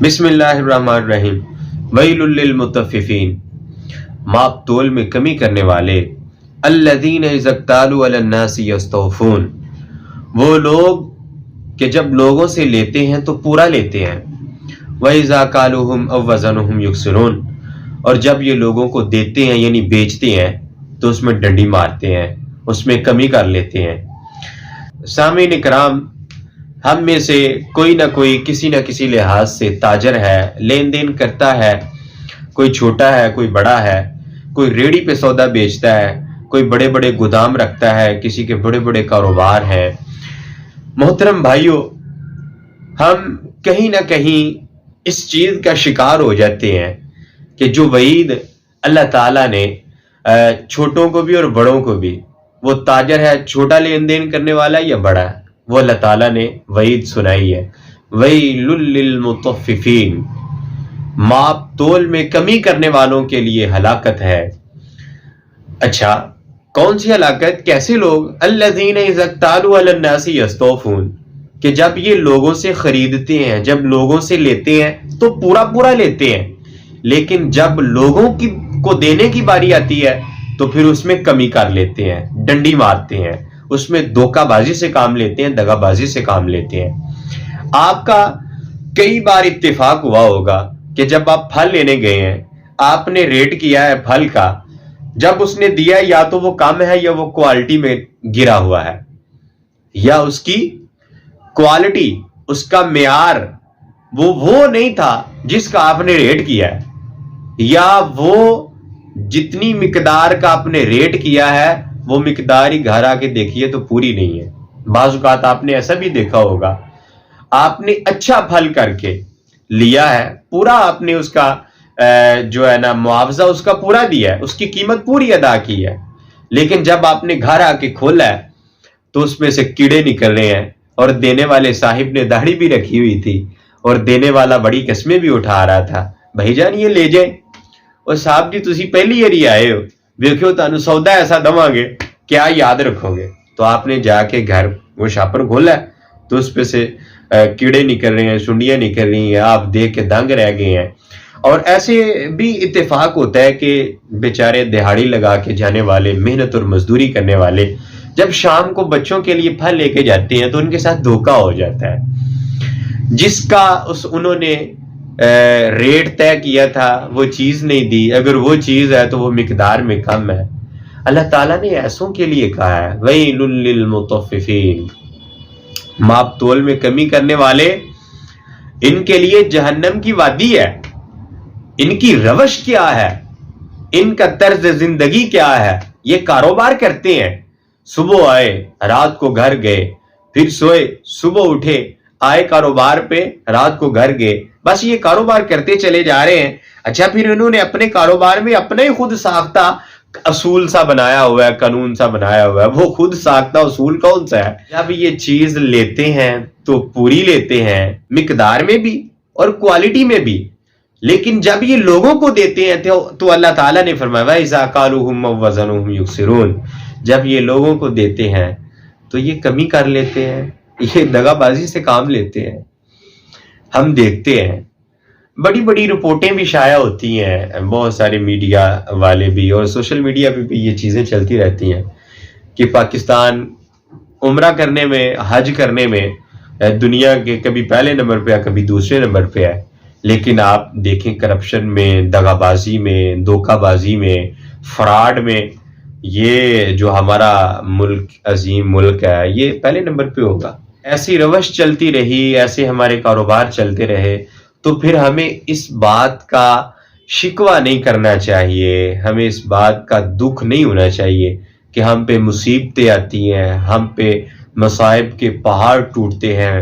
بسم اللہ الرحمن الرحیم۔ ویل للمطففین، ماپ تول میں کمی کرنے والے، الذین اذا اکتالوا علی الناس یستوفون، وہ لوگ کہ جب لوگوں سے لیتے ہیں تو پورا لیتے ہیں، وَإِذَا كَالُوهُمْ أَوْ وَزَنُوهُمْ يُخْسِرُونَ، اور جب یہ لوگوں کو دیتے ہیں یعنی بیچتے ہیں تو اس میں ڈنڈی مارتے ہیں، اس میں کمی کر لیتے ہیں۔ سامعین کرام، ہم میں سے کوئی نہ کوئی کسی نہ کسی لحاظ سے تاجر ہے، لین دین کرتا ہے، کوئی چھوٹا ہے کوئی بڑا ہے، کوئی ریڑھی پہ سودا بیچتا ہے، کوئی بڑے بڑے گودام رکھتا ہے، کسی کے بڑے بڑے کاروبار ہیں۔ محترم بھائیوں، ہم کہیں نہ کہیں اس چیز کا شکار ہو جاتے ہیں کہ جو وعید اللہ تعالیٰ نے چھوٹوں کو بھی اور بڑوں کو بھی، وہ تاجر ہے چھوٹا لین دین کرنے والا یا بڑا ہے، وہ اللہ تعالیٰ نے وعید سنائی ہے، ویل للمطففین، ماپ تول میں کمی کرنے والوں کے لیے ہلاکت ہے۔ اچھا، کون سی ہلاکت؟ کیسے لوگ؟ الذین اذا اکتالوا علی الناس یستوفون، کہ جب یہ لوگوں سے خریدتے ہیں، جب لوگوں سے لیتے ہیں تو پورا لیتے ہیں، لیکن جب لوگوں کو دینے کی باری آتی ہے تو پھر اس میں کمی کر لیتے ہیں، ڈنڈی مارتے ہیں، اس میں دھوکہ بازی سے کام لیتے ہیں، دغا بازی سے کام لیتے ہیں۔ آپ کا کئی بار اتفاق ہوا ہوگا کہ جب آپ پھل لینے گئے ہیں، آپ نے ریٹ کیا ہے پھل کا، جب اس نے دیا یا تو وہ کم ہے یا وہ کوالٹی میں گرا ہوا ہے، یا اس کی کوالٹی، اس کا معیار وہ نہیں تھا جس کا آپ نے ریٹ کیا ہے، یا وہ جتنی مقدار کا آپ نے ریٹ کیا ہے وہ مقدار ہی گھر آ کے دیکھیے تو پوری نہیں ہے۔ بعض اوقات آپ نے ایسا بھی دیکھا ہوگا، آپ نے اچھا پھل کر کے لیا ہے، پورا آپ نے اس کا جو ہے نا معاوضہ اس کا پورا دیا ہے، اس کی قیمت پوری ادا کی ہے، لیکن جب آپ نے گھر آ کے کھولا ہے تو اس میں سے کیڑے نکل رہے ہیں، اور دینے والے صاحب نے داڑھی بھی رکھی ہوئی تھی اور دینے والا بڑی قسمیں بھی اٹھا رہا تھا، بھائی جان یہ لے جائیں، اور صاحب جی تسی پہلی ہری آئے ہو، دیکھو تانوں سودا ایسا دواں گے کیا یاد رکھو گے؟ تو آپ نے جا کے گھر وہ شاپر کھولا ہے تو اس پہ سے کیڑے نکل رہے ہیں، سنڈیاں نکل رہی ہیں، آپ دیکھ کے دنگ رہ گئے ہیں۔ اور ایسے بھی اتفاق ہوتا ہے کہ بیچارے دہاڑی لگا کے جانے والے، محنت اور مزدوری کرنے والے، جب شام کو بچوں کے لیے پھل لے کے جاتے ہیں تو ان کے ساتھ دھوکہ ہو جاتا ہے، جس کا انہوں نے ریٹ طے کیا تھا وہ چیز نہیں دی، اگر وہ چیز ہے تو وہ مقدار میں کم ہے۔ اللہ تعالیٰ نے ایسوں کے لیے کہا ہے ویل للمطففین، ماپ تول میں کمی کرنے والے، ان کے لیے جہنم کی وادی ہے۔ ان کی روش کیا ہے، ان کا طرز زندگی کیا ہے؟ یہ کاروبار کرتے ہیں، صبح آئے رات کو گھر گئے، پھر سوئے صبح اٹھے آئے کاروبار پہ، رات کو گھر گئے، بس یہ کاروبار کرتے چلے جا رہے ہیں۔ اچھا، پھر انہوں نے اپنے کاروبار میں اپنا ہی خود ساختہ اصول سا بنایا ہوا ہے، قانون سا بنایا ہوا ہے، وہ خود ساختہ اصول کون سا ہے؟ جب یہ چیز لیتے ہیں تو پوری لیتے ہیں، مقدار میں بھی اور کوالٹی میں بھی، لیکن جب یہ لوگوں کو دیتے ہیں تو اللہ تعالیٰ نے فرمایا وَإِذَا كَالُوهُمْ أَوْ وَزَنُوهُمْ يُخْسِرُونَ، جب یہ لوگوں کو دیتے ہیں تو یہ کمی کر لیتے ہیں، یہ دغا بازی سے کام لیتے ہیں۔ ہم دیکھتے ہیں بڑی بڑی رپورٹیں بھی شائع ہوتی ہیں، بہت سارے میڈیا والے بھی اور سوشل میڈیا پہ بھی یہ چیزیں چلتی رہتی ہیں کہ پاکستان عمرہ کرنے میں، حج کرنے میں دنیا کے کبھی پہلے نمبر پہ ہے، کبھی دوسرے نمبر پہ ہے، لیکن آپ دیکھیں کرپشن میں، دغا بازی میں، دھوکہ بازی میں، فراڈ میں، یہ جو ہمارا ملک عظیم ملک ہے یہ پہلے نمبر پہ ہوگا۔ ایسی روش چلتی رہی، ایسے ہمارے کاروبار چلتے رہے تو پھر ہمیں اس بات کا شکوہ نہیں کرنا چاہیے، ہمیں اس بات کا دکھ نہیں ہونا چاہیے کہ ہم پہ مصیبتیں آتی ہیں، ہم پہ مصائب کے پہاڑ ٹوٹتے ہیں۔